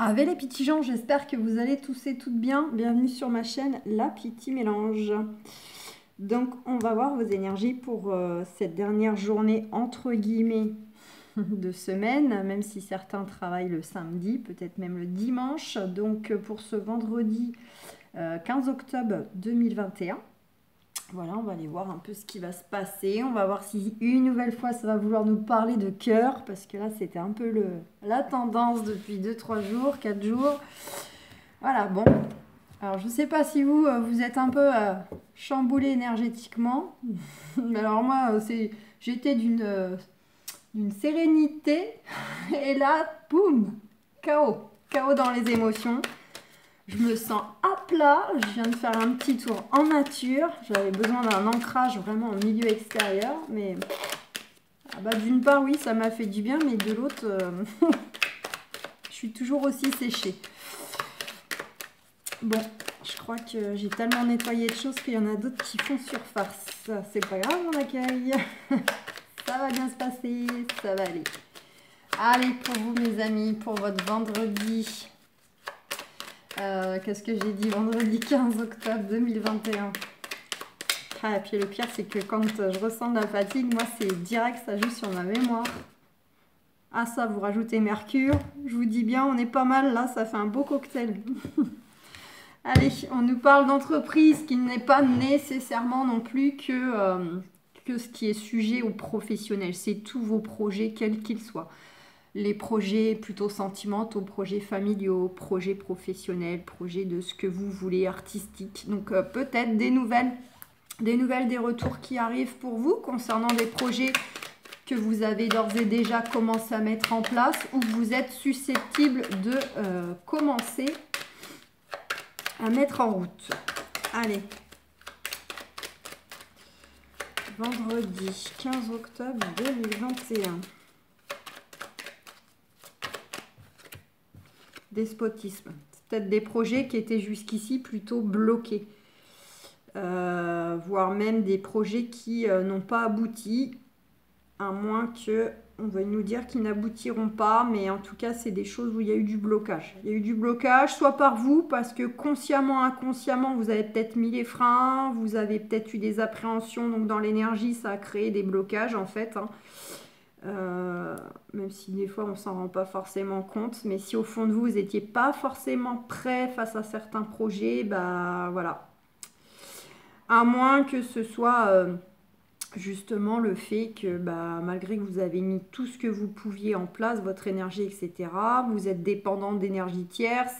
Ave les petits gens, j'espère que vous allez tous et toutes bien. Bienvenue sur ma chaîne La Petite Mélange. Donc on va voir vos énergies pour cette dernière journée entre guillemets de semaine, même si certains travaillent le samedi, peut-être même le dimanche. Donc pour ce vendredi 15 octobre 2021. Voilà, on va aller voir un peu ce qui va se passer. On va voir si une nouvelle fois ça va vouloir nous parler de cœur, parce que là c'était un peu la tendance depuis 2-3 jours, 4 jours. Voilà, bon. Alors je ne sais pas si vous êtes un peu chamboulé énergétiquement. Mais alors moi, j'étais d'une sérénité. Et là, boum, chaos. Chaos dans les émotions. Je me sens à plat, je viens de faire un petit tour en nature. J'avais besoin d'un ancrage vraiment en milieu extérieur. Mais d'une part, oui, ça m'a fait du bien, mais de l'autre, je suis toujours aussi séchée. Bon, je crois que j'ai tellement nettoyé de choses qu'il y en a d'autres qui font surface. C'est pas grave, mon accueil. Ça va bien se passer, ça va aller. Allez, pour vous, mes amis, pour votre vendredi. Qu'est-ce que j'ai dit? Vendredi 15 octobre 2021. Ah, et puis le pire, c'est que quand je ressens de la fatigue, moi, c'est direct, ça joue sur ma mémoire. Ah, ça, vous rajoutez Mercure. Je vous dis bien, on est pas mal là, ça fait un beau cocktail. Allez, on nous parle d'entreprise qui n'est pas nécessairement non plus que ce qui est sujet aux professionnels. C'est tous vos projets, quels qu'ils soient. Les projets plutôt sentimentaux, projets familiaux, projets professionnels, projets de ce que vous voulez, artistiques. Donc peut-être des nouvelles, des retours qui arrivent pour vous concernant des projets que vous avez d'ores et déjà commencé à mettre en place ou que vous êtes susceptible de commencer à mettre en route. Allez. Vendredi 15 octobre 2021. Despotisme. C'est peut-être des projets qui étaient jusqu'ici plutôt bloqués. Voire même des projets qui n'ont pas abouti, à moins que on veuille nous dire qu'ils n'aboutiront pas, mais en tout cas c'est des choses où il y a eu du blocage. Il y a eu du blocage, soit par vous, parce que consciemment, inconsciemment, vous avez peut-être mis les freins, vous avez peut-être eu des appréhensions, donc dans l'énergie ça a créé des blocages en fait. Même si des fois on s'en rend pas forcément compte, mais si au fond de vous vous n'étiez pas forcément prêt face à certains projets, voilà, à moins que ce soit justement le fait que malgré que vous avez mis tout ce que vous pouviez en place, votre énergie, etc., vous êtes dépendant d'énergie tierce,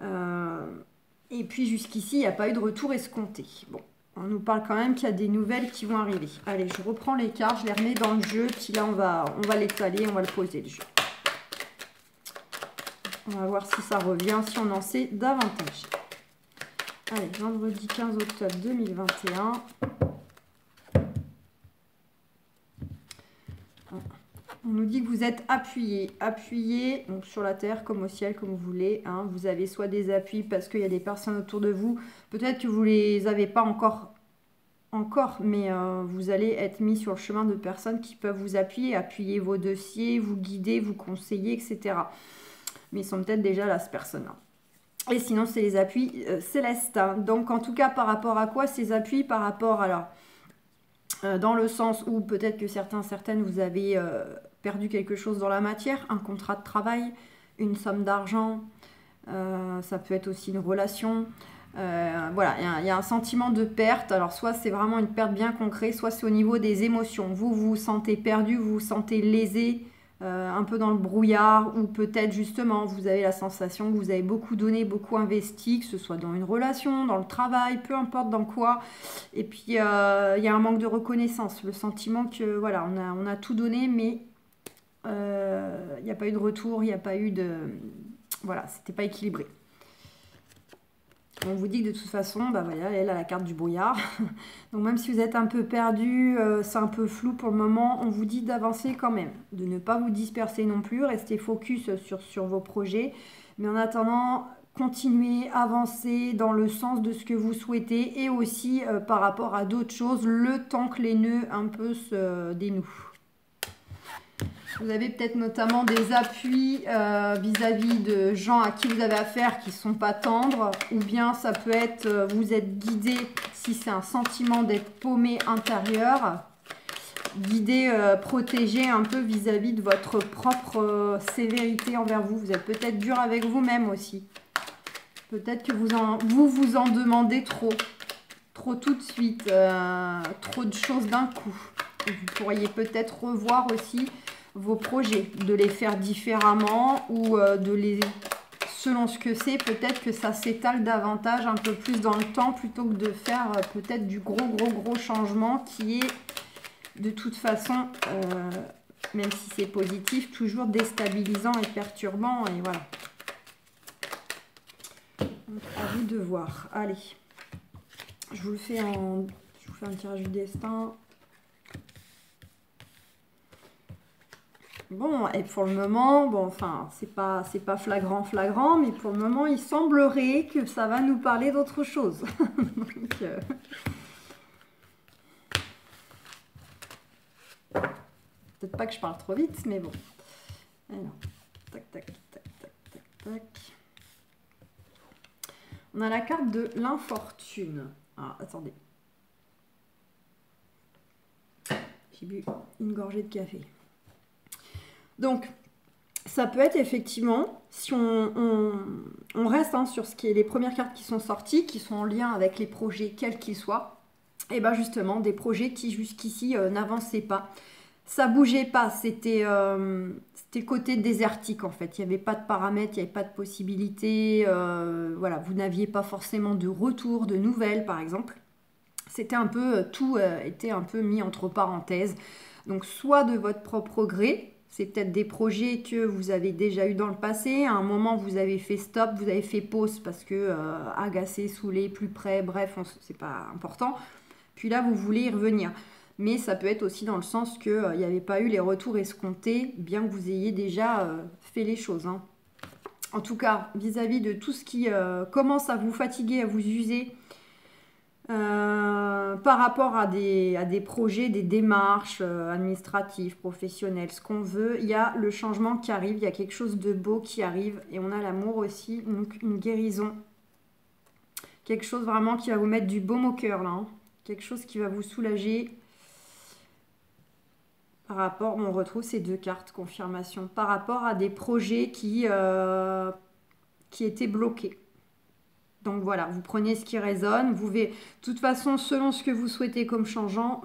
et puis jusqu'ici il n'y a pas eu de retour escompté. Bon, on nous parle quand même qu'il y a des nouvelles qui vont arriver. Allez, je reprends les cartes, je les remets dans le jeu, puis là on va l'étaler, on va le poser le jeu. On va voir si ça revient, si on en sait davantage. Allez, vendredi 15 octobre 2021. On nous dit que vous êtes appuyé donc sur la terre comme au ciel, comme vous voulez. Vous avez soit des appuis parce qu'il y a des personnes autour de vous. Peut-être que vous ne les avez pas encore, mais vous allez être mis sur le chemin de personnes qui peuvent vous appuyer vos dossiers, vous guider, vous conseiller, etc. Mais ils sont peut-être déjà là, cette personne-là. Et sinon, c'est les appuis célestes. Donc, en tout cas, par rapport à quoi ces appuis? Par rapport, alors, dans le sens où peut-être que certaines, vous avez perdu quelque chose dans la matière, un contrat de travail, une somme d'argent, ça peut être aussi une relation. Voilà, il y a un sentiment de perte. Alors, soit c'est vraiment une perte bien concrète, soit c'est au niveau des émotions. Vous vous sentez perdu, vous vous sentez lésé, un peu dans le brouillard, ou peut-être justement vous avez la sensation que vous avez beaucoup donné, beaucoup investi, que ce soit dans une relation, dans le travail, peu importe dans quoi. Et puis il y a un manque de reconnaissance, le sentiment que voilà, on a tout donné, mais il n'y a pas eu de retour, il n'y a pas eu de... Voilà, c'était pas équilibré. On vous dit que de toute façon, voilà, elle a la carte du brouillard. Donc même si vous êtes un peu perdu, c'est un peu flou pour le moment, on vous dit d'avancer quand même, de ne pas vous disperser non plus, restez focus sur vos projets. Mais en attendant, continuez, avancez dans le sens de ce que vous souhaitez et aussi par rapport à d'autres choses, le temps que les nœuds un peu se dénouent. Vous avez peut-être notamment des appuis vis-à-vis de gens à qui vous avez affaire qui ne sont pas tendres. Ou bien ça peut être, vous êtes guidé, si c'est un sentiment d'être paumé intérieur. Guidé, protégé un peu vis-à-vis de votre propre sévérité envers vous. Vous êtes peut-être dur avec vous-même aussi. Peut-être que vous en demandez trop. Trop tout de suite. Trop de choses d'un coup. Et vous pourriez peut-être revoir aussi vos projets. De les faire différemment ou de les... Selon ce que c'est, peut-être que ça s'étale davantage un peu plus dans le temps plutôt que de faire peut-être du gros changement qui est de toute façon, même si c'est positif, toujours déstabilisant et perturbant. Et voilà. Donc, à vous de voir. Allez. Je vous fais un tirage du destin. Bon, et pour le moment, bon, enfin, c'est pas flagrant, mais pour le moment, il semblerait que ça va nous parler d'autre chose. Donc, peut-être pas que je parle trop vite, mais bon. Alors, tac. On a la carte de l'infortune. Ah, attendez. J'ai bu une gorgée de café. Donc, ça peut être effectivement, si on reste sur ce qui est les premières cartes qui sont sorties, qui sont en lien avec les projets, quels qu'ils soient, et bien justement, des projets qui jusqu'ici n'avançaient pas. Ça bougeait pas, c'était le côté désertique en fait. Il n'y avait pas de paramètres, il n'y avait pas de possibilités. Voilà, vous n'aviez pas forcément de retour, de nouvelles par exemple. C'était un peu, tout était un peu mis entre parenthèses. Donc soit de votre propre gré, c'est peut-être des projets que vous avez déjà eu dans le passé. À un moment, vous avez fait stop, vous avez fait pause parce que agacé, saoulé, plus près, bref, c'est pas important. Puis là, vous voulez y revenir. Mais ça peut être aussi dans le sens qu'il n'y avait pas eu les retours escomptés, bien que vous ayez déjà fait les choses. Hein. En tout cas, vis-à-vis de tout ce qui commence à vous fatiguer, à vous user, par rapport à des projets, des démarches administratives, professionnelles, ce qu'on veut, il y a le changement qui arrive, il y a quelque chose de beau qui arrive, et on a l'amour aussi, donc une guérison. Quelque chose vraiment qui va vous mettre du baume au cœur, là. Hein. Quelque chose qui va vous soulager. Par rapport, on retrouve ces deux cartes, confirmation, par rapport à des projets qui étaient bloqués. Donc voilà, vous prenez ce qui résonne, vous verrez, de toute façon, selon ce que vous souhaitez comme changement,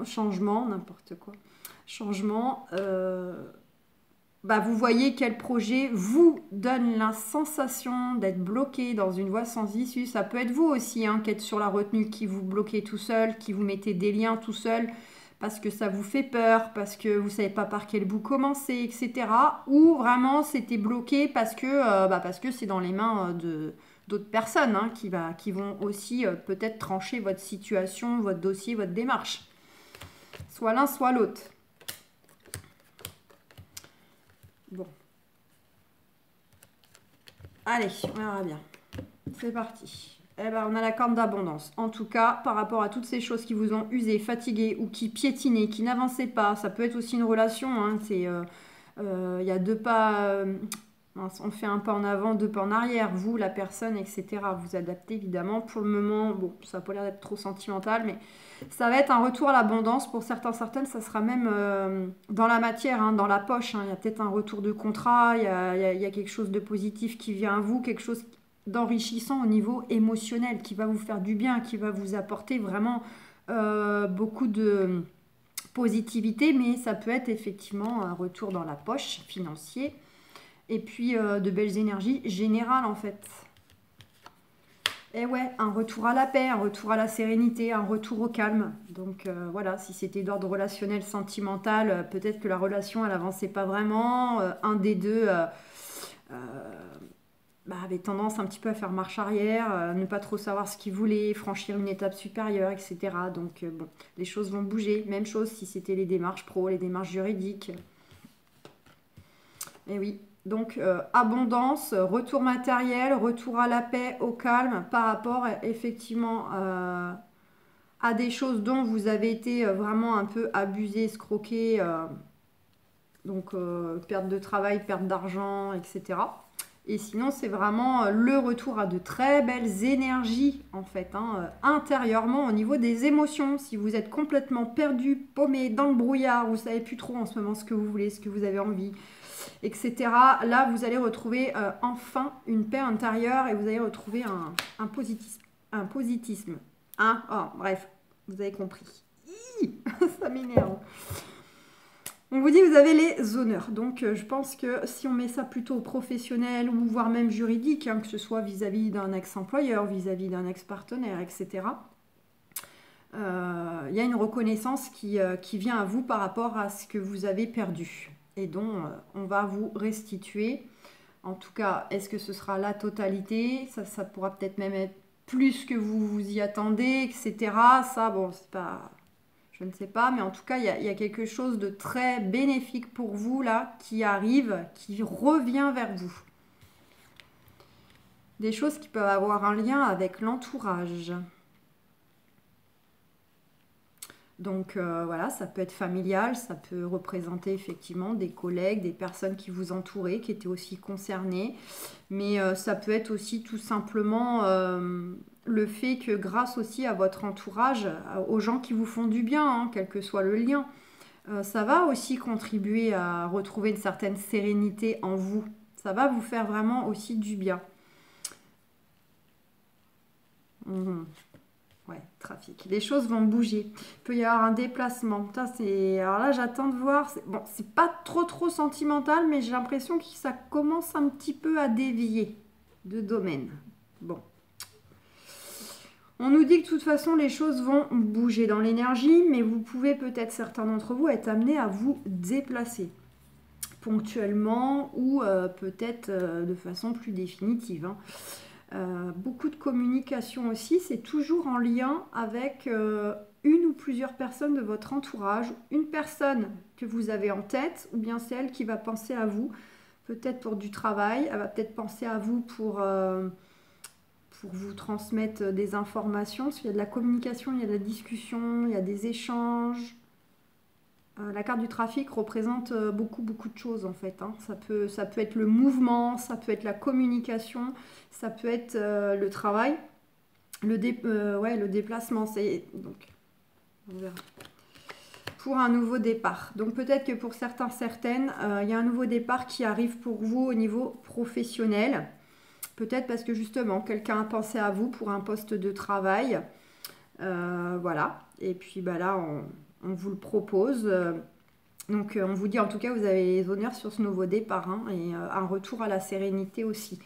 n'importe quoi, changement, vous voyez quel projet vous donne la sensation d'être bloqué dans une voie sans issue. Ça peut être vous aussi, qui êtes sur la retenue, qui vous bloquez tout seul, qui vous mettez des liens tout seul, parce que ça vous fait peur, parce que vous ne savez pas par quel bout commencer, etc. Ou vraiment c'était bloqué parce que c'est dans les mains d'autres personnes qui vont aussi peut-être trancher votre situation, votre dossier, votre démarche. Soit l'un, soit l'autre. Bon. Allez, on verra bien. C'est parti. Eh ben, on a la carte d'abondance. En tout cas, par rapport à toutes ces choses qui vous ont usé, fatigué ou qui piétinaient, qui n'avançaient pas, ça peut être aussi une relation. Il y a deux pas, on fait un pas en avant, deux pas en arrière. Vous, la personne, etc. Vous adaptez évidemment. Pour le moment, bon, ça n'a pas l'air d'être trop sentimental, mais ça va être un retour à l'abondance. Pour certaines, ça sera même dans la matière, dans la poche. Il y a peut-être un retour de contrat, il y a quelque chose de positif qui vient à vous, quelque chose d'enrichissant au niveau émotionnel, qui va vous faire du bien, qui va vous apporter vraiment beaucoup de positivité, mais ça peut être effectivement un retour dans la poche financier, et puis de belles énergies générales en fait. Et ouais, un retour à la paix, un retour à la sérénité, un retour au calme. Donc voilà, si c'était d'ordre relationnel, sentimental, peut-être que la relation, elle avançait pas vraiment. Un des deux avait tendance un petit peu à faire marche arrière, ne pas trop savoir ce qu'il voulait, franchir une étape supérieure, etc. Donc bon, les choses vont bouger. Même chose si c'était les démarches pro, les démarches juridiques. Et oui. Donc, abondance, retour matériel, retour à la paix, au calme, par rapport effectivement à des choses dont vous avez été vraiment un peu abusé, escroqué, Donc, perte de travail, perte d'argent, etc. Et sinon, c'est vraiment le retour à de très belles énergies, en fait, hein, intérieurement, au niveau des émotions. Si vous êtes complètement perdu, paumé, dans le brouillard, vous ne savez plus trop en ce moment ce que vous voulez, ce que vous avez envie, etc. Là, vous allez retrouver enfin une paix intérieure et vous allez retrouver un positisme. Un positisme. Hein, oh, bref, vous avez compris. Ça m'énerve. On vous dit que vous avez les honneurs. Donc, je pense que si on met ça plutôt professionnel ou voire même juridique, hein, que ce soit vis-à-vis d'un ex-employeur, vis-à-vis d'un ex-partenaire, etc., il y a une reconnaissance qui vient à vous par rapport à ce que vous avez perdu et dont on va vous restituer. En tout cas, est-ce que ce sera la totalité? Ça pourra peut-être même être plus que vous vous y attendez, etc. Ça, bon, c'est pas... Je ne sais pas, mais en tout cas, il y a quelque chose de très bénéfique pour vous, là, qui arrive, qui revient vers vous. Des choses qui peuvent avoir un lien avec l'entourage. Donc voilà, ça peut être familial, ça peut représenter effectivement des collègues, des personnes qui vous entouraient, qui étaient aussi concernées. Mais ça peut être aussi tout simplement le fait que grâce aussi à votre entourage, aux gens qui vous font du bien, hein, quel que soit le lien, ça va aussi contribuer à retrouver une certaine sérénité en vous. Ça va vous faire vraiment aussi du bien. Mhm. Ouais, trafic. Les choses vont bouger. Il peut y avoir un déplacement. Putain, alors là, j'attends de voir. Bon, c'est pas trop sentimental, mais j'ai l'impression que ça commence un petit peu à dévier de domaine. Bon. On nous dit que de toute façon, les choses vont bouger dans l'énergie, mais vous pouvez peut-être, certains d'entre vous, être amenés à vous déplacer ponctuellement ou peut-être de façon plus définitive, hein. Beaucoup de communication aussi, c'est toujours en lien avec une ou plusieurs personnes de votre entourage, une personne que vous avez en tête, ou bien celle qui va penser à vous, peut-être pour du travail, elle va peut-être penser à vous pour vous transmettre des informations, parce qu'il y a de la communication, il y a de la discussion, il y a des échanges. La carte du trafic représente beaucoup de choses en fait, hein. Ça peut être le mouvement, ça peut être la communication, ça peut être le travail, le déplacement. Donc, on verra. Pour un nouveau départ. Donc peut-être que pour certains, certaines, il y a un nouveau départ qui arrive pour vous au niveau professionnel. Peut-être parce que justement, quelqu'un a pensé à vous pour un poste de travail. Voilà. Et puis bah là, on vous le propose. Donc on vous dit en tout cas vous avez les honneurs sur ce nouveau départ, hein, et un retour à la sérénité aussi.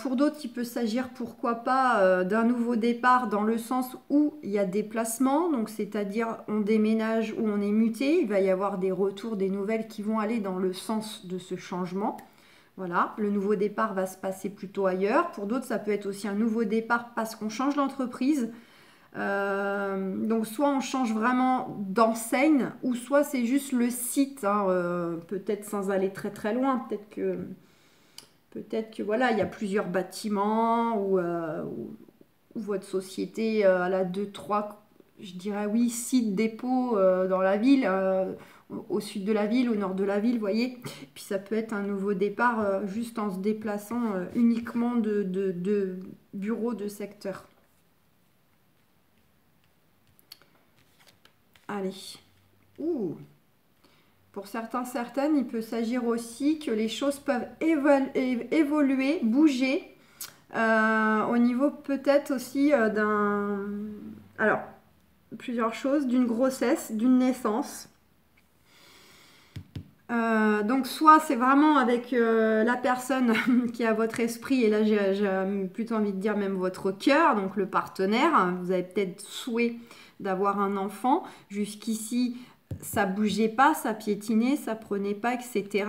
Pour d'autres, il peut s'agir pourquoi pas d'un nouveau départ dans le sens où il y a des placements, donc c'est-à-dire on déménage ou on est muté, il va y avoir des retours, des nouvelles qui vont aller dans le sens de ce changement. Voilà, le nouveau départ va se passer plutôt ailleurs. Pour d'autres, ça peut être aussi un nouveau départ parce qu'on change d'entreprise. Donc soit on change vraiment d'enseigne ou soit c'est juste le site, hein, peut-être sans aller très loin, peut-être que voilà, il y a plusieurs bâtiments ou votre société elle a 2, 3, je dirais oui, sites dépôts dans la ville, au sud de la ville, au nord de la ville, vous voyez. Puis ça peut être un nouveau départ juste en se déplaçant uniquement de bureau de secteur. Allez. Ouh. Pour certains, certaines, il peut s'agir aussi que les choses peuvent évoluer, bouger, au niveau peut-être aussi d'un... Alors, plusieurs choses, d'une grossesse, d'une naissance. Donc soit c'est vraiment avec la personne qui est à votre esprit, et là j'ai plutôt envie de dire même votre cœur, donc le partenaire. Vous avez peut-être souhait d'avoir un enfant. Jusqu'ici, ça bougeait pas, ça piétinait, ça prenait pas, etc.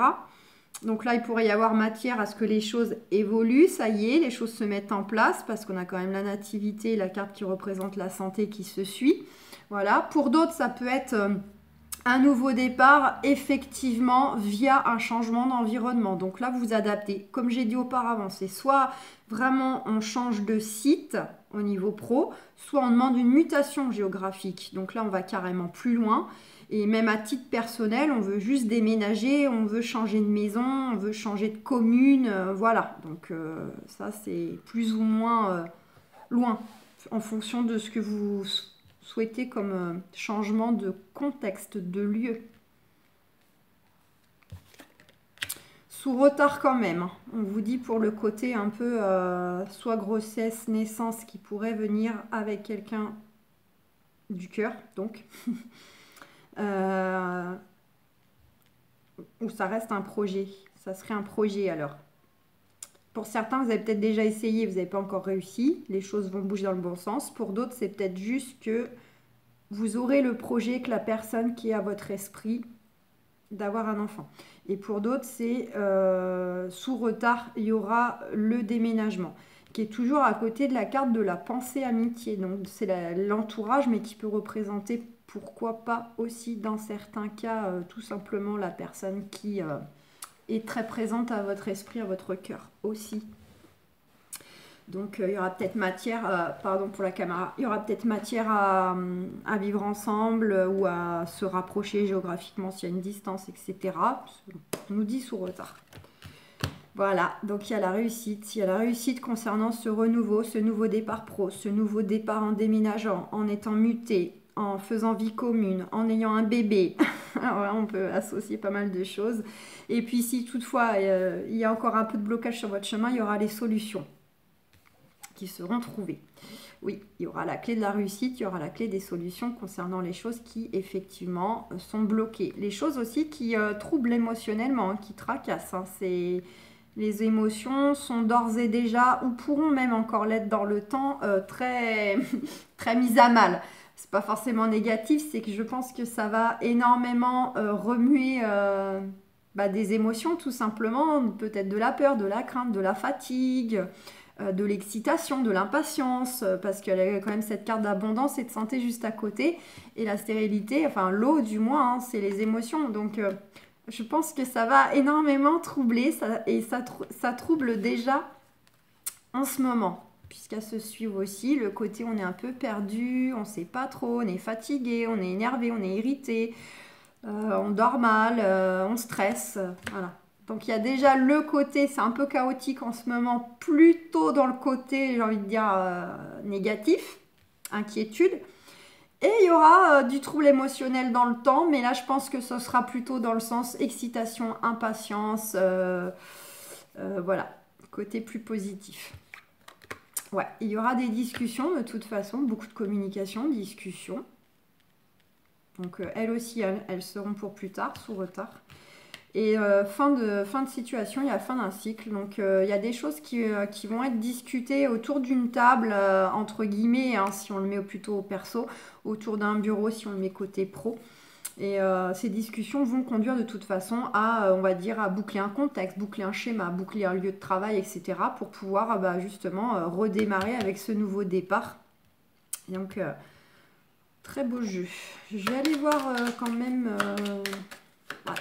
Donc là, il pourrait y avoir matière à ce que les choses évoluent. Ça y est, les choses se mettent en place parce qu'on a quand même la nativité, la carte qui représente la santé qui se suit. Voilà. Pour d'autres, ça peut être un nouveau départ, effectivement, via un changement d'environnement. Donc là, vous vous adaptez. Comme j'ai dit auparavant, c'est soit vraiment on change de site au niveau pro, soit on demande une mutation géographique. Donc là, on va carrément plus loin. Et même à titre personnel, on veut juste déménager, on veut changer de maison, on veut changer de commune, voilà. Donc ça, c'est plus ou moins loin, en fonction de ce que vous souhaitez comme changement de contexte, de lieu. Sous retard quand même. On vous dit pour le côté un peu soit grossesse, naissance qui pourrait venir avec quelqu'un du cœur, donc. Ou ça reste un projet. Ça serait un projet alors. Pour certains, vous avez peut-être déjà essayé, vous n'avez pas encore réussi. Les choses vont bouger dans le bon sens. Pour d'autres, c'est peut-être juste que vous aurez le projet que la personne qui est à votre esprit d'avoir un enfant. Et pour d'autres, c'est sous retard, il y aura le déménagement, qui est toujours à côté de la carte de la pensée amitié. Donc c'est l'entourage, mais qui peut représenter, pourquoi pas aussi dans certains cas, tout simplement la personne qui est très présente à votre esprit, à votre cœur aussi. Donc il y aura peut-être matière, pardon pour la caméra, il y aura peut-être matière à vivre ensemble ou à se rapprocher géographiquement s'il y a une distance, etc. On nous dit sous retard. Voilà, donc il y a la réussite. Il y a la réussite concernant ce renouveau, ce nouveau départ pro, ce nouveau départ en déménageant, en étant muté, en faisant vie commune, en ayant un bébé. Alors là, on peut associer pas mal de choses. Et puis si toutefois il y a encore un peu de blocage sur votre chemin, il y aura les solutions qui seront trouvées. Oui, il y aura la clé de la réussite, il y aura la clé des solutions concernant les choses qui effectivement sont bloquées. Les choses aussi qui troublent émotionnellement, qui tracassent. Les émotions sont d'ores et déjà, ou pourront même encore l'être dans le temps, très, très mises à mal. C'est pas forcément négatif, c'est que je pense que ça va énormément remuer des émotions tout simplement, peut-être de la peur, de la crainte, de la fatigue, de l'excitation, de l'impatience, parce qu'elle a quand même cette carte d'abondance et de santé juste à côté. Et la stérilité, enfin l'eau du moins, hein, c'est les émotions. Donc je pense que ça va énormément troubler ça trouble déjà en ce moment. Puisqu'à se suivre aussi, le côté on est un peu perdu, on ne sait pas trop, on est fatigué, on est énervé, on est irrité, on dort mal, on stresse, voilà. Donc il y a déjà le côté, c'est un peu chaotique en ce moment, plutôt dans le côté, j'ai envie de dire, négatif, inquiétude. Et il y aura du trouble émotionnel dans le temps, mais là je pense que ce sera plutôt dans le sens excitation, impatience, voilà, côté plus positif. Ouais, il y aura des discussions de toute façon, beaucoup de communication, discussions. Donc elles aussi, elles seront pour plus tard, sous retard. Et fin de situation, il y a fin d'un cycle. Donc il y a des choses qui vont être discutées autour d'une table, entre guillemets, hein, si on le met plutôt au perso, autour d'un bureau si on le met côté pro. Et ces discussions vont conduire de toute façon à, on va dire, à boucler un contexte, boucler un schéma, boucler un lieu de travail, etc. pour pouvoir justement redémarrer avec ce nouveau départ. Et donc, très beau jeu. Je vais aller voir quand même...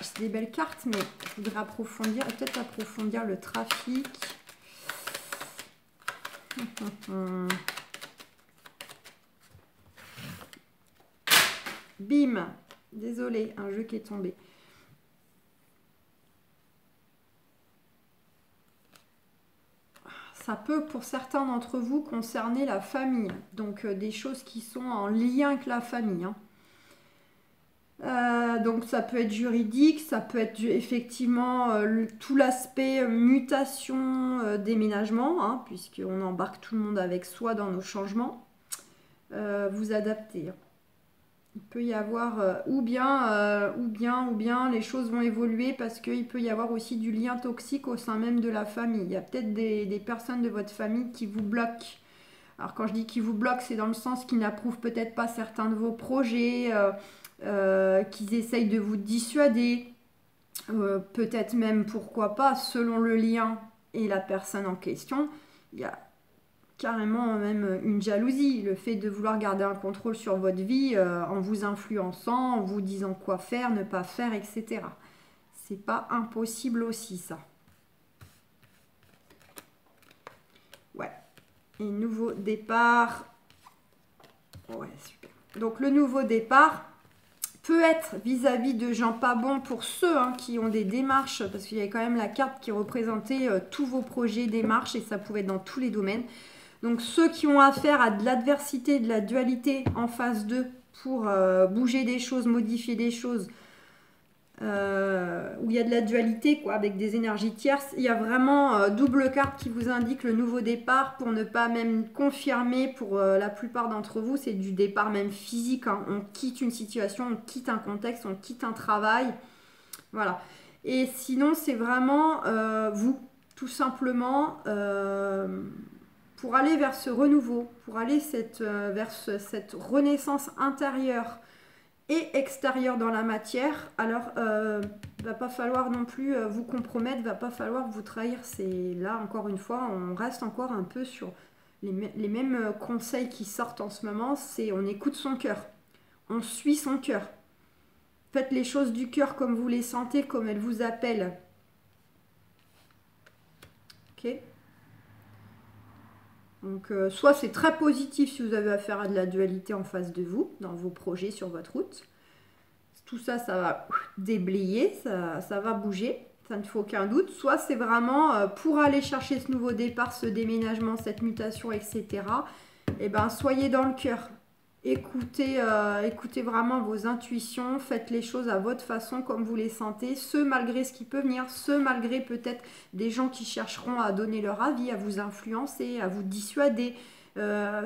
c'est des belles cartes, mais je voudrais approfondir, peut-être approfondir le trafic. Bim! Désolée, un jeu qui est tombé. Ça peut, pour certains d'entre vous, concerner la famille. Donc, des choses qui sont en lien avec la famille. Hein. Donc ça peut être juridique, ça peut être effectivement tout l'aspect mutation, déménagement, hein, puisqu'on embarque tout le monde avec soi dans nos changements. Vous adapter. Il peut y avoir ou bien les choses vont évoluer parce qu'il peut y avoir aussi du lien toxique au sein même de la famille. Il y a peut-être des personnes de votre famille qui vous bloquent. Alors quand je dis qui vous bloquent, c'est dans le sens qu'ils n'approuvent peut-être pas certains de vos projets, qu'ils essayent de vous dissuader, peut-être même, pourquoi pas, selon le lien et la personne en question, il y a carrément même une jalousie, le fait de vouloir garder un contrôle sur votre vie en vous influençant, en vous disant quoi faire, ne pas faire, etc. C'est pas impossible aussi ça. Ouais. Et nouveau départ. Ouais, super. Donc le nouveau départ, peut être vis-à-vis de gens pas bons pour ceux qui ont des démarches, parce qu'il y a quand même la carte qui représentait tous vos projets, démarches, et ça pouvait être dans tous les domaines. Donc ceux qui ont affaire à de l'adversité, de la dualité en face d'eux pour bouger des choses, modifier des choses, où il y a de la dualité quoi, avec des énergies tierces, il y a vraiment double carte qui vous indique le nouveau départ, pour ne pas même confirmer pour la plupart d'entre vous, c'est du départ même physique, on quitte une situation, on quitte un contexte, on quitte un travail, voilà. Et sinon c'est vraiment vous, tout simplement, pour aller vers ce renouveau, pour aller vers cette renaissance intérieure et extérieur dans la matière. Alors va pas falloir non plus vous compromettre, va pas falloir vous trahir. C'est là encore une fois, on reste encore un peu sur les mêmes conseils qui sortent en ce moment. C'est on écoute son cœur, on suit son cœur. Faites les choses du cœur comme vous les sentez, comme elles vous appellent. Ok. Donc, soit c'est très positif si vous avez affaire à de la dualité en face de vous, dans vos projets sur votre route. Tout ça, ça va déblayer, ça va bouger, ça ne fait aucun doute. Soit c'est vraiment pour aller chercher ce nouveau départ, ce déménagement, cette mutation, etc. Et ben, soyez dans le cœur. Écoutez vraiment vos intuitions, faites les choses à votre façon, comme vous les sentez, ce malgré ce qui peut venir, ce malgré peut-être des gens qui chercheront à donner leur avis, à vous influencer, à vous dissuader.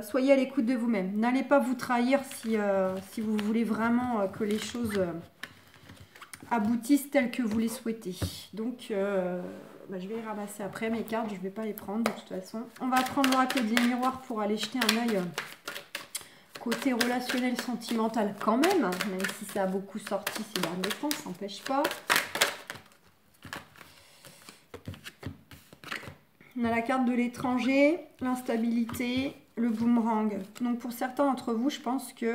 Soyez à l'écoute de vous-même. N'allez pas vous trahir si vous voulez vraiment que les choses aboutissent telles que vous les souhaitez. Donc, je vais les ramasser après mes cartes, je ne vais pas les prendre de toute façon. On va prendre l'oracle des miroirs pour aller jeter un œil côté relationnel, sentimental quand même si ça a beaucoup sorti ces derniers temps, ça n'empêche pas. On a la carte de l'étranger, l'instabilité, le boomerang. Donc pour certains d'entre vous, je pense que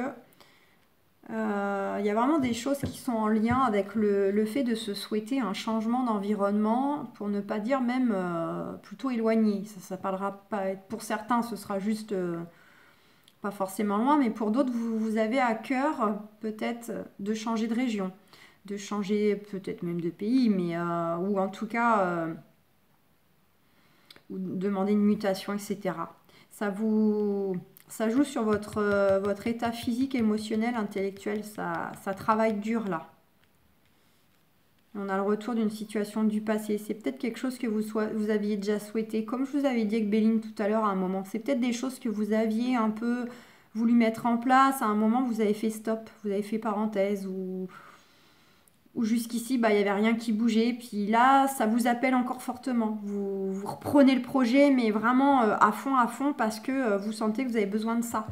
il y a vraiment des choses qui sont en lien avec le fait de se souhaiter un changement d'environnement, pour ne pas dire même plutôt éloigné. Ça parlera pas, pour certains ce sera juste pas forcément loin, mais pour d'autres vous avez à cœur peut-être de changer de région, de changer peut-être même de pays, mais ou en tout cas ou demander une mutation, etc. Ça joue sur votre état physique, émotionnel, intellectuel, ça travaille dur là. On a le retour d'une situation du passé. C'est peut-être quelque chose que vous aviez déjà souhaité. Comme je vous avais dit avec Béline tout à l'heure à un moment, c'est peut-être des choses que vous aviez un peu voulu mettre en place. À un moment, vous avez fait stop, vous avez fait parenthèse, ou jusqu'ici, il n'y avait rien qui bougeait. Puis là, ça vous appelle encore fortement. Vous reprenez le projet, mais vraiment à fond, parce que vous sentez que vous avez besoin de ça.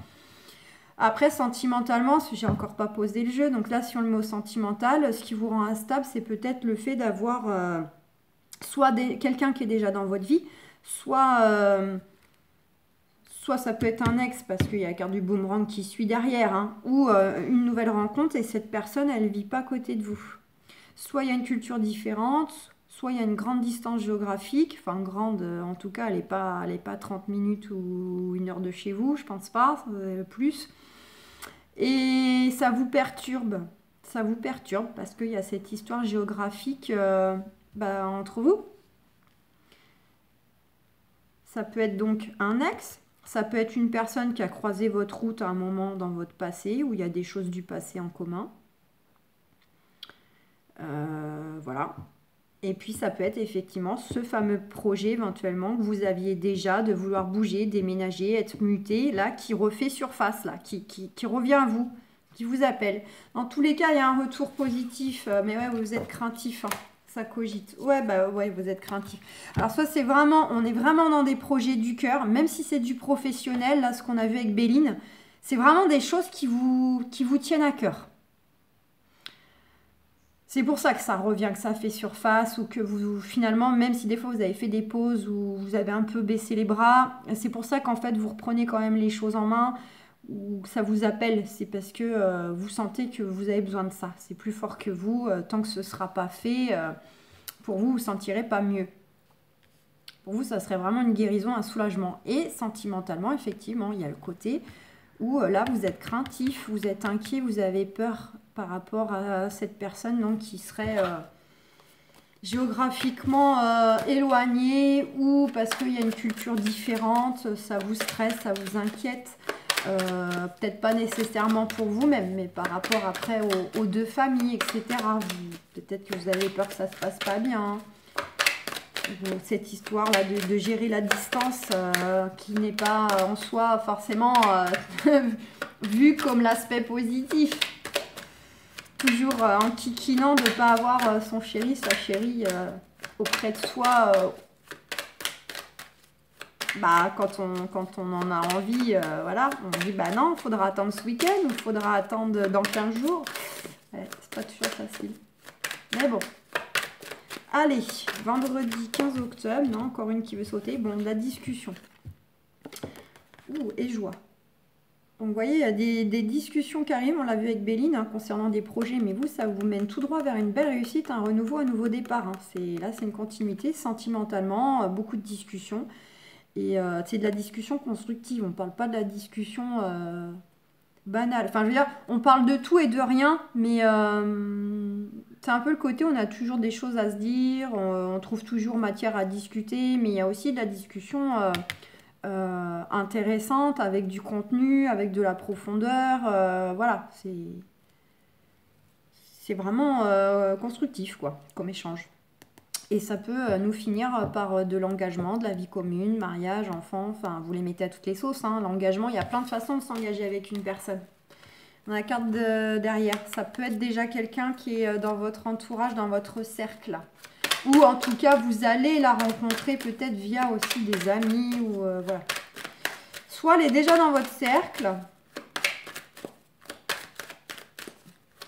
Après, sentimentalement, j'ai encore pas posé le jeu, donc là, si on le met au sentimental, ce qui vous rend instable, c'est peut-être le fait d'avoir soit quelqu'un qui est déjà dans votre vie, soit ça peut être un ex, parce qu'il y a la carte du boomerang qui suit derrière, ou une nouvelle rencontre, et cette personne, elle ne vit pas à côté de vous. Soit il y a une culture différente, soit il y a une grande distance géographique, enfin grande, en tout cas, elle n'est pas 30 minutes ou 1 heure de chez vous, je pense pas, plus. Et ça vous perturbe, parce qu'il y a cette histoire géographique entre vous. Ça peut être donc un ex, ça peut être une personne qui a croisé votre route à un moment dans votre passé, où il y a des choses du passé en commun. Voilà. Et puis ça peut être effectivement ce fameux projet éventuellement que vous aviez déjà de vouloir bouger, déménager, être muté, là, qui refait surface, là, qui revient à vous, qui vous appelle. Dans tous les cas, il y a un retour positif, mais ouais, vous êtes craintif, ça cogite. Ouais, vous êtes craintif. Alors ça, on est vraiment dans des projets du cœur, même si c'est du professionnel, là, ce qu'on a vu avec Béline, c'est vraiment des choses qui vous tiennent à cœur. C'est pour ça que ça revient, que ça fait surface, ou que vous, finalement, même si des fois vous avez fait des pauses ou vous avez un peu baissé les bras, c'est pour ça qu'en fait vous reprenez quand même les choses en main, ou que ça vous appelle. C'est parce que vous sentez que vous avez besoin de ça. C'est plus fort que vous. Tant que ce ne sera pas fait, pour vous, vous ne sentirez pas mieux. Pour vous, ça serait vraiment une guérison, un soulagement. Et sentimentalement, effectivement, il y a le côté où là, vous êtes craintif, vous êtes inquiet, vous avez peur par rapport à cette personne donc, qui serait géographiquement éloignée ou parce qu'il y a une culture différente, ça vous stresse, ça vous inquiète. Peut-être pas nécessairement pour vous-même, mais par rapport après aux deux familles, etc. Peut-être que vous avez peur que ça se passe pas bien. Cette histoire-là de gérer la distance qui n'est pas en soi forcément vue comme l'aspect positif. Toujours en kikinant de ne pas avoir son chéri, sa chérie auprès de soi. Quand on en a envie, voilà, on dit bah non, il faudra attendre ce week-end, il faudra attendre dans 15 jours. Ouais, c'est pas toujours facile. Mais bon. Allez, vendredi 15 octobre, non, encore une qui veut sauter. Bon, la discussion. Ouh, et joie. Donc, vous voyez, il y a des discussions qui arrivent, on l'a vu avec Béline, hein, concernant des projets, mais vous, ça vous mène tout droit vers une belle réussite, un renouveau, un nouveau départ. Hein. Là, c'est une continuité, sentimentalement, beaucoup de discussions. Et c'est de la discussion constructive, on ne parle pas de la discussion banale. Enfin, je veux dire, on parle de tout et de rien, mais c'est un peu le côté, on a toujours des choses à se dire, on trouve toujours matière à discuter, mais il y a aussi de la discussion intéressante, avec du contenu, avec de la profondeur. Voilà, c'est vraiment constructif, quoi, comme échange. Et ça peut nous finir par de l'engagement, de la vie commune, mariage, enfant, enfin, vous les mettez à toutes les sauces. Hein. L'engagement, il y a plein de façons de s'engager avec une personne. On a la carte derrière. Ça peut être déjà quelqu'un qui est dans votre entourage, dans votre cercle. Ou en tout cas, vous allez la rencontrer peut-être via aussi des amis. Ou voilà. Soit elle est déjà dans votre cercle.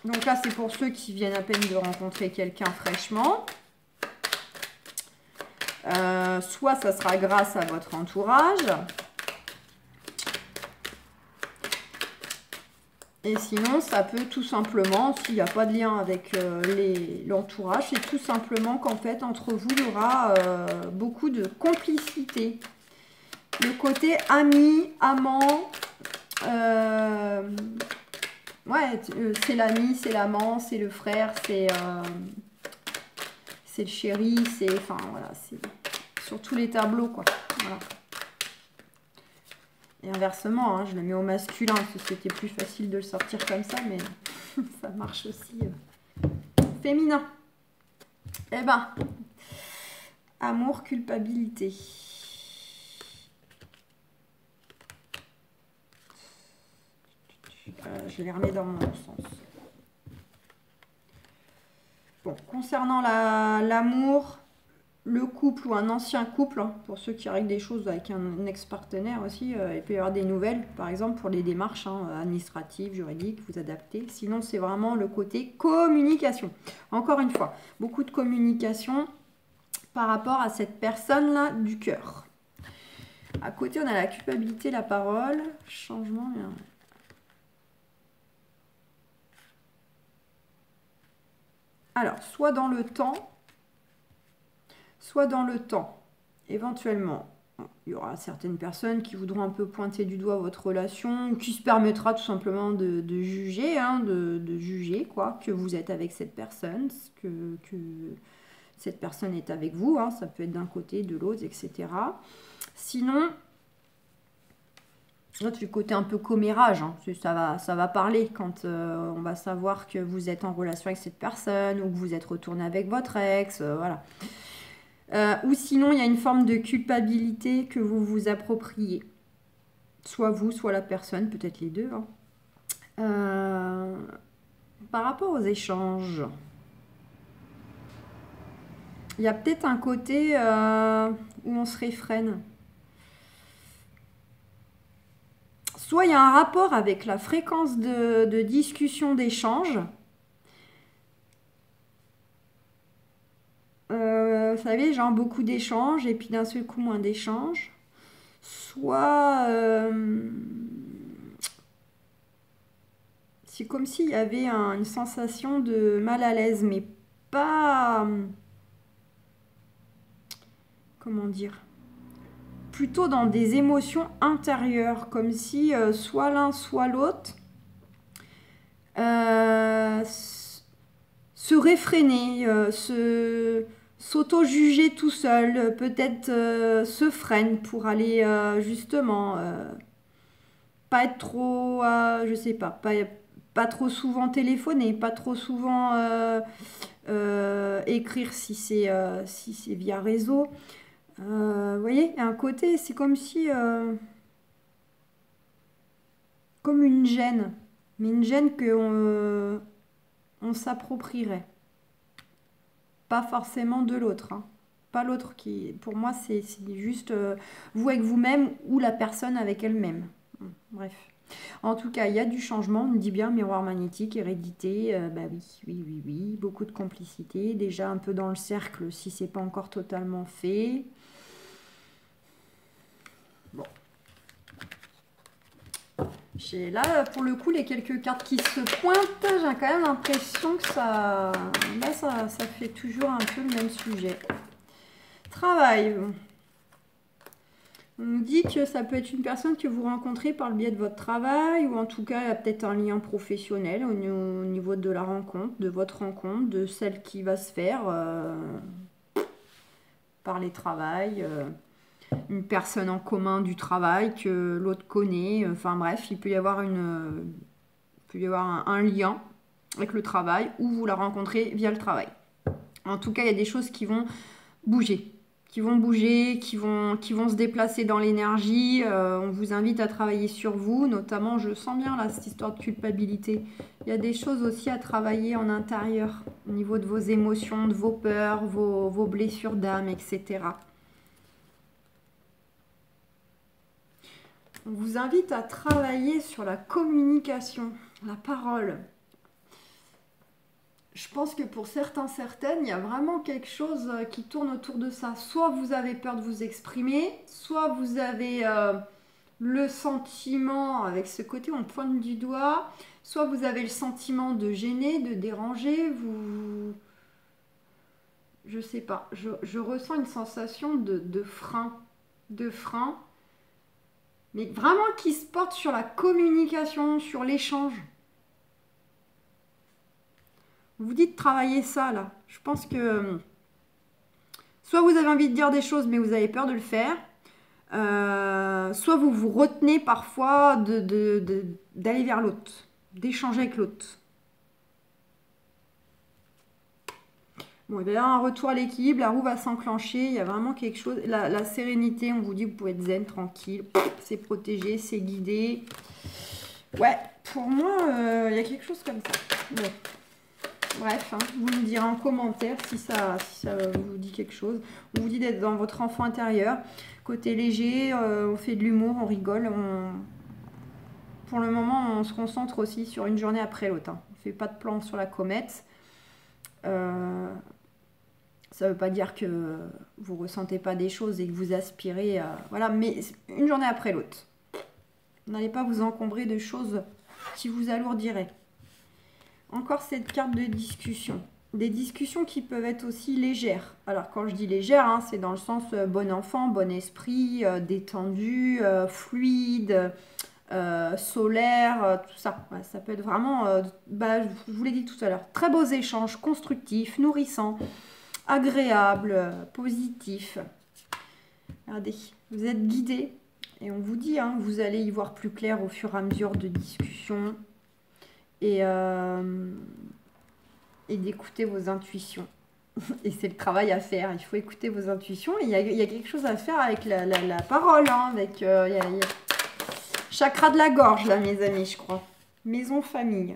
Donc là, c'est pour ceux qui viennent à peine de rencontrer quelqu'un fraîchement. Soit ça sera grâce à votre entourage. Et sinon, ça peut tout simplement, s'il n'y a pas de lien avec l'entourage, c'est tout simplement qu'en fait, entre vous, il y aura beaucoup de complicité. Le côté ami, amant, ouais, c'est l'ami, c'est l'amant, c'est le frère, c'est le chéri, c'est, enfin, voilà, c'est sur tous les tableaux, quoi. Voilà. Et inversement, hein, je le mets au masculin, parce que c'était plus facile de le sortir comme ça, mais ça marche aussi féminin. Eh ben, amour, culpabilité. Je les remets dans mon sens. Bon, concernant l'amour, le couple ou un ancien couple, hein, pour ceux qui règlent des choses avec un ex-partenaire aussi, il peut y avoir des nouvelles, par exemple pour les démarches administratives, juridiques, vous adaptez. Sinon, c'est vraiment le côté communication. Encore une fois, beaucoup de communication par rapport à cette personne-là du cœur. À côté, on a la culpabilité, la parole, changement. Alors, soit dans le temps, éventuellement, il y aura certaines personnes qui voudront un peu pointer du doigt votre relation, ou qui se permettra tout simplement de juger, hein, de juger quoi, que vous êtes avec cette personne, que cette personne est avec vous, hein, ça peut être d'un côté, de l'autre, etc. Sinon, du côté un peu commérage, hein, ça va parler quand on va savoir que vous êtes en relation avec cette personne, ou que vous êtes retourné avec votre ex, voilà. Ou sinon, il y a une forme de culpabilité que vous vous appropriez. Soit vous, soit la personne, peut-être les deux. Hein. Par rapport aux échanges, il y a peut-être un côté où on se réfrène. Soit il y a un rapport avec la fréquence de discussion, d'échange. Vous savez, genre beaucoup d'échanges et puis d'un seul coup moins d'échanges. Soit c'est comme s'il y avait une sensation de mal à l'aise, mais pas... comment dire? Plutôt dans des émotions intérieures, comme si soit l'un soit l'autre se réfréner, s'auto-juger tout seul, peut-être se freine pour aller justement pas être trop, je sais pas trop souvent téléphoner, pas trop souvent écrire si c'est via réseau. Vous voyez, à un côté, c'est comme si, comme une gêne, mais une gêne qu'on on s'approprierait. Pas forcément de l'autre, hein. Pas l'autre qui, pour moi, c'est juste vous avec vous-même ou la personne avec elle-même. Bref. En tout cas, il y a du changement, on me dit bien miroir magnétique, hérédité, bah oui, beaucoup de complicité, déjà un peu dans le cercle si c'est pas encore totalement fait. Bon. J'ai là, pour le coup, les quelques cartes qui se pointent, j'ai quand même l'impression que ça, là, ça fait toujours un peu le même sujet. Travail. On nous dit que ça peut être une personne que vous rencontrez par le biais de votre travail ou en tout cas, il y a peut-être un lien professionnel au niveau de la rencontre, de votre rencontre, de celle qui va se faire par les travails. Une personne en commun du travail que l'autre connaît. Enfin bref, il peut y avoir un lien avec le travail ou vous la rencontrez via le travail. En tout cas, il y a des choses qui vont bouger. Qui vont se déplacer dans l'énergie. On vous invite à travailler sur vous, notamment, je sens bien là, cette histoire de culpabilité. Il y a des choses aussi à travailler en intérieur, au niveau de vos émotions, de vos peurs, vos blessures d'âme, etc. On vous invite à travailler sur la communication, la parole. Je pense que pour certaines, il y a vraiment quelque chose qui tourne autour de ça. Soit vous avez peur de vous exprimer, soit vous avez le sentiment, avec ce côté on pointe du doigt, soit vous avez le sentiment de gêner, de déranger, je sais pas, je ressens une sensation de frein, mais vraiment qui se porte sur la communication, sur l'échange. Vous dites travailler ça là. Je pense que soit vous avez envie de dire des choses mais vous avez peur de le faire, soit vous vous retenez parfois d'aller vers l'autre, d'échanger avec l'autre. Bon, il va y avoir un retour à l'équilibre, la roue va s'enclencher, il y a vraiment quelque chose. La sérénité, on vous dit que vous pouvez être zen, tranquille, c'est protégé, c'est guidé. Ouais, pour moi, il y a quelque chose comme ça. Ouais. Bref, hein, vous me direz en commentaire si ça vous dit quelque chose. On vous dit d'être dans votre enfant intérieur. Côté léger, on fait de l'humour, on rigole. Pour le moment, on se concentre aussi sur une journée après l'autre. Hein. On ne fait pas de plan sur la comète. Ça ne veut pas dire que vous ne ressentez pas des choses et que vous aspirez à... Voilà, mais une journée après l'autre. N'allez pas vous encombrer de choses qui vous alourdiraient. Encore cette carte de discussion. Des discussions qui peuvent être aussi légères. Alors quand je dis légère, hein, c'est dans le sens bon enfant, bon esprit, détendu, fluide, solaire, tout ça. Ouais, ça peut être vraiment, je vous l'ai dit tout à l'heure, très beaux échanges, constructifs, nourrissants, agréables, positifs. Regardez, vous êtes guidés et on vous dit, hein, vous allez y voir plus clair au fur et à mesure de discussions. Et d'écouter vos intuitions. Et c'est le travail à faire. Il faut écouter vos intuitions. Et il y a quelque chose à faire avec la parole. Hein, avec y a chakra de la gorge, là, mes amis, je crois. Maison famille.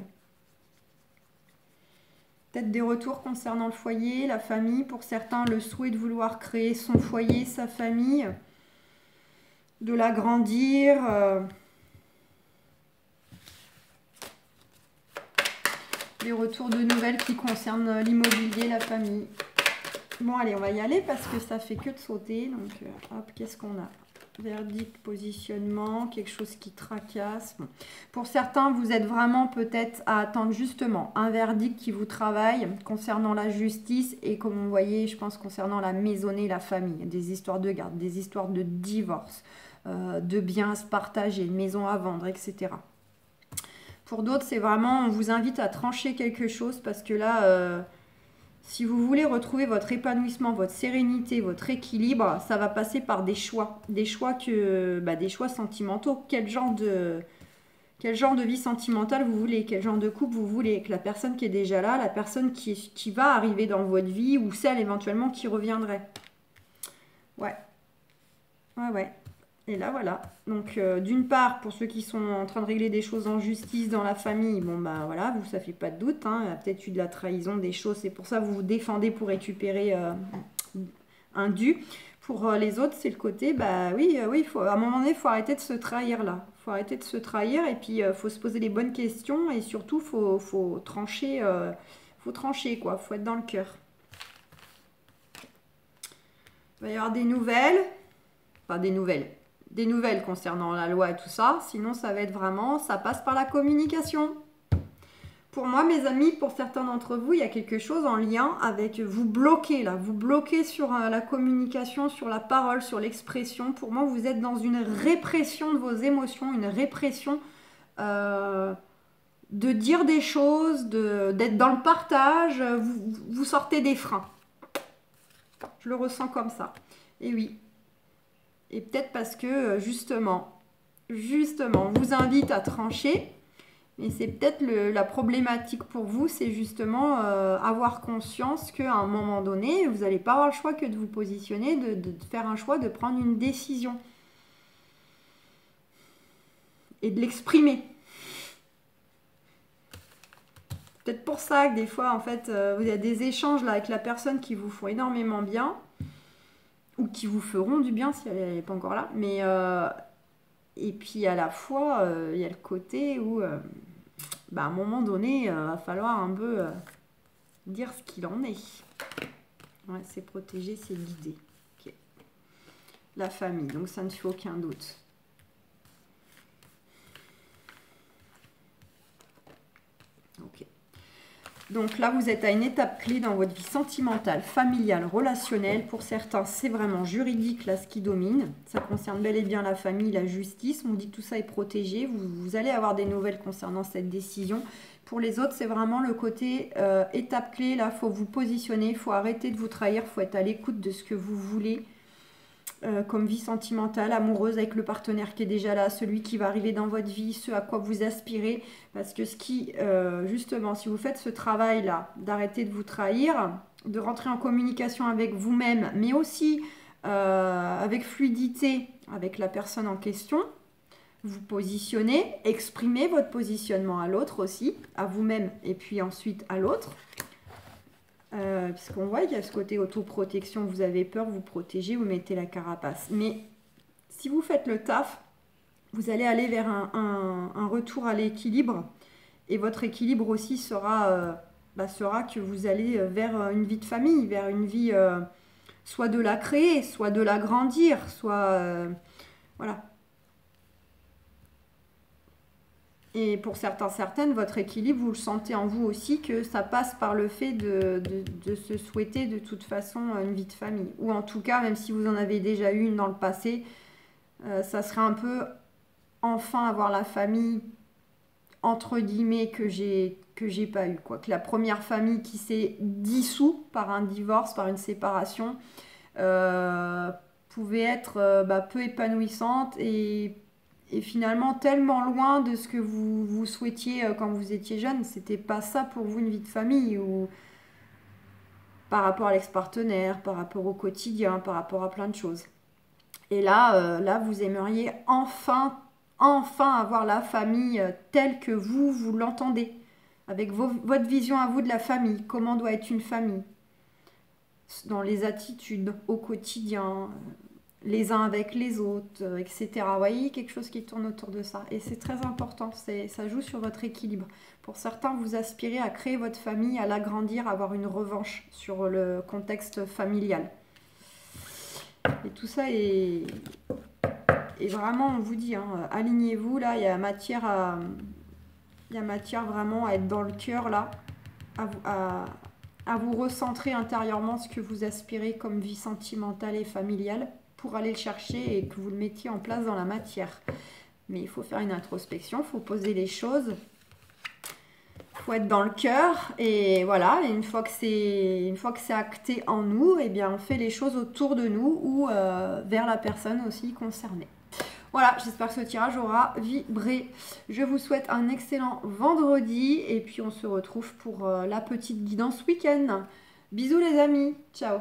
Peut-être des retours concernant le foyer, la famille. Pour certains, le souhait de vouloir créer son foyer, sa famille. De l'agrandir. Des retours de nouvelles qui concernent l'immobilier, la famille. Bon, allez, on va y aller parce que ça fait que de sauter. Donc, hop, qu'est-ce qu'on a? Verdict, positionnement, quelque chose qui tracasse. Bon. Pour certains, vous êtes vraiment peut-être à attendre justement un verdict qui vous travaille concernant la justice et comme vous voyez, je pense concernant la maisonnée, la famille. Des histoires de garde, des histoires de divorce, de biens à se partager, une maison à vendre, etc. Pour d'autres, c'est vraiment, on vous invite à trancher quelque chose parce que là, si vous voulez retrouver votre épanouissement, votre sérénité, votre équilibre, ça va passer par des choix. Des choix des choix sentimentaux. Quel genre de vie sentimentale vous voulez? Quel genre de couple vous voulez? Avec la personne qui est déjà là, la personne qui va arriver dans votre vie ou celle éventuellement qui reviendrait. Ouais. Ouais, ouais. Et là, voilà. Donc, d'une part, pour ceux qui sont en train de régler des choses en justice dans la famille, bon, bah voilà, vous, ça fait pas de doute. Hein, il y a peut-être eu de la trahison, des choses. C'est pour ça que vous vous défendez pour récupérer un dû. Pour les autres, c'est le côté, bah oui, oui, à un moment donné, il faut arrêter de se trahir là. Il faut arrêter de se trahir et puis il faut se poser les bonnes questions et surtout, faut trancher, quoi. Faut être dans le cœur. Il va y avoir des nouvelles. Enfin, des nouvelles concernant la loi et tout ça. Sinon, ça va être vraiment, ça passe par la communication. Pour moi, mes amis, pour certains d'entre vous, il y a quelque chose en lien avec vous bloquez là. Vous bloquez sur la communication, sur la parole, sur l'expression. Pour moi, vous êtes dans une répression de vos émotions, une répression de dire des choses, d'être dans le partage. Vous sortez des freins. Je le ressens comme ça. Et oui. Et peut-être parce que, justement, on vous invite à trancher. Mais c'est peut-être la problématique pour vous, c'est justement avoir conscience qu'à un moment donné, vous n'allez pas avoir le choix que de vous positionner, de faire un choix, de prendre une décision. Et de l'exprimer. Peut-être pour ça que des fois, en fait, il y a des échanges là, avec la personne qui vous font énormément bien. Ou qui vous feront du bien si elle n'est pas encore là. Mais et puis à la fois, il y a le côté où, à un moment donné, il va falloir un peu dire ce qu'il en est. Ouais, c'est protéger, c'est guider. Okay. La famille, donc ça ne fait aucun doute. Ok. Donc là, vous êtes à une étape clé dans votre vie sentimentale, familiale, relationnelle. Pour certains, c'est vraiment juridique, là, ce qui domine. Ça concerne bel et bien la famille, la justice. On dit que tout ça est protégé. Vous allez avoir des nouvelles concernant cette décision. Pour les autres, c'est vraiment le côté étape clé. Là, il faut vous positionner, il faut arrêter de vous trahir, il faut être à l'écoute de ce que vous voulez. Comme vie sentimentale, amoureuse avec le partenaire qui est déjà là, celui qui va arriver dans votre vie, ce à quoi vous aspirez. Parce que justement, si vous faites ce travail-là, d'arrêter de vous trahir, de rentrer en communication avec vous-même, mais aussi avec fluidité avec la personne en question, vous positionnez, exprimez votre positionnement à l'autre aussi, à vous-même et puis ensuite à l'autre. Puisqu'on voit qu'il y a ce côté autoprotection, vous avez peur, vous protégez, vous mettez la carapace. Mais si vous faites le taf, vous allez aller vers un retour à l'équilibre. Et votre équilibre aussi sera que vous allez vers une vie de famille, vers une vie soit de la créer, soit de l'agrandir, soit... voilà. Et pour certaines, votre équilibre, vous le sentez en vous aussi, que ça passe par le fait de se souhaiter de toute façon une vie de famille. Ou en tout cas, même si vous en avez déjà eu une dans le passé, ça serait un peu enfin avoir la famille, entre guillemets, que j'ai pas eu. Quoi. Que la première famille qui s'est dissoute par un divorce, par une séparation, pouvait être peu épanouissante et finalement tellement loin de ce que vous souhaitiez quand vous étiez jeune. C'était pas ça pour vous une vie de famille ou par rapport à l'ex-partenaire, par rapport au quotidien, par rapport à plein de choses. Et là vous aimeriez enfin avoir la famille telle que vous l'entendez, avec votre vision à vous de la famille, comment doit être une famille, dans les attitudes au quotidien, les uns avec les autres, etc. Vous voyez, quelque chose qui tourne autour de ça. Et c'est très important, ça joue sur votre équilibre. Pour certains, vous aspirez à créer votre famille, à l'agrandir, à avoir une revanche sur le contexte familial. Et tout ça est vraiment, on vous dit, alignez-vous, là, il y a matière vraiment à être dans le cœur, là, à vous recentrer intérieurement ce que vous aspirez comme vie sentimentale et familiale, pour aller le chercher et que vous le mettiez en place dans la matière. Mais il faut faire une introspection, il faut poser les choses faut être dans le cœur et voilà, et une fois que c'est acté en nous, eh bien on fait les choses autour de nous ou vers la personne aussi concernée. Voilà, j'espère que ce tirage aura vibré. Je vous souhaite un excellent vendredi et puis on se retrouve pour la petite guidance week-end. Bisous les amis, ciao.